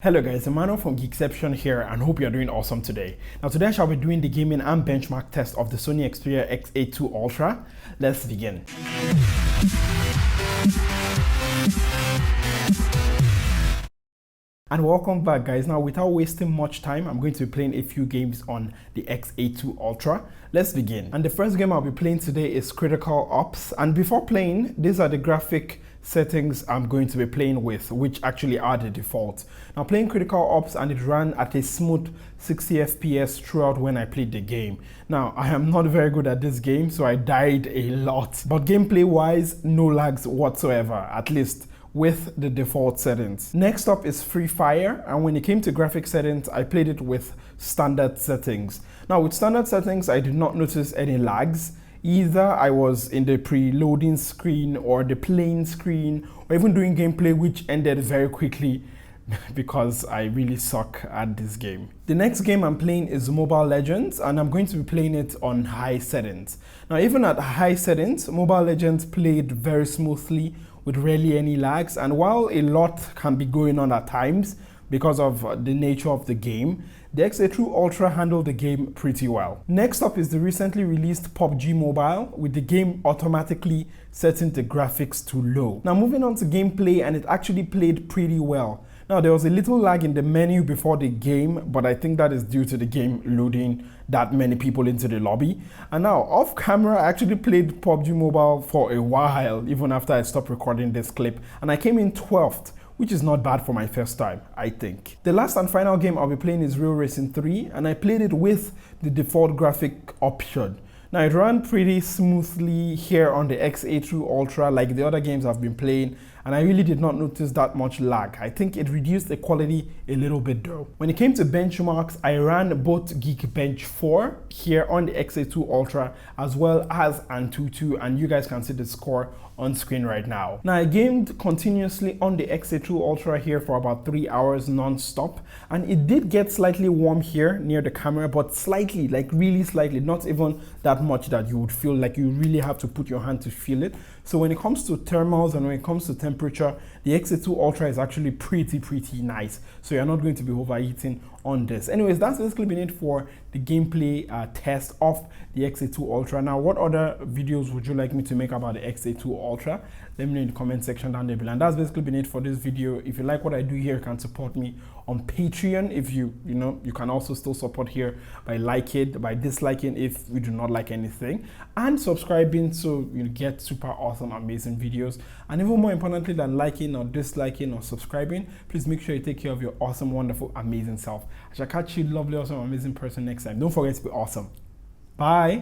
Hello guys, Emmanuel from Geekception here and hope you're doing awesome today. Now today I shall be doing the gaming and benchmark test of the Sony Xperia XA2 Ultra. Let's begin. And welcome back guys. Now without wasting much time, I'm going to be playing a few games on the XA2 Ultra. Let's begin. And the first game I'll be playing today is Critical Ops. And before playing, these are the graphic settings I'm going to be playing with, which actually are the default. Now playing Critical Ops, and it ran at a smooth 60 FPS throughout when I played the game. Now I am not very good at this game, so I died a lot, but gameplay wise, no lags whatsoever, at least with the default settings. Next up is Free Fire, and when it came to graphic settings, I played it with standard settings. Now with standard settings, I did not notice any lags. Either I was in the pre-loading screen or the playing screen, or even doing gameplay, which ended very quickly because I really suck at this game. The next game I'm playing is Mobile Legends, and I'm going to be playing it on high settings. Now even at high settings, Mobile Legends played very smoothly with rarely any lags, and while a lot can be going on at times because of the nature of the game, the XA2 Ultra handled the game pretty well. Next up is the recently released PUBG Mobile, with the game automatically setting the graphics to low. Now moving on to gameplay, and it actually played pretty well. Now there was a little lag in the menu before the game, but I think that is due to the game loading that many people into the lobby. And now off camera, I actually played PUBG Mobile for a while, even after I stopped recording this clip, and I came in 12th. Which is not bad for my first time, I think. The last and final game I'll be playing is Real Racing 3, and I played it with the default graphic option. Now it ran pretty smoothly here on the XA2 Ultra like the other games I've been playing, and I really did not notice that much lag. I think it reduced the quality a little bit though. When it came to benchmarks, I ran both Geekbench 4 here on the XA2 Ultra as well as Antutu, and you guys can see the score on screen right now. Now I gamed continuously on the XA2 Ultra here for about 3 hours non-stop, and it did get slightly warm here near the camera, but slightly, like really slightly, not even that much that you would feel like you really have to put your hand to feel it. So when it comes to thermals and when it comes to temperature, the XA2 Ultra is actually pretty nice. So you're not going to be overheating on this. Anyways, that's basically been it for the gameplay test of the XA2 Ultra. Now, what other videos would you like me to make about the XA2 Ultra? Let me know in the comment section down there below. And that's basically been it for this video. If you like what I do here, you can support me on Patreon. If you can also still support here by liking, by disliking if you do not like anything, and subscribing so you get super awesome, amazing videos. And even more importantly than liking or disliking or subscribing, please make sure you take care of your awesome, wonderful, amazing self. I shall catch you, lovely, awesome, amazing person next time. Don't forget to be awesome. Bye.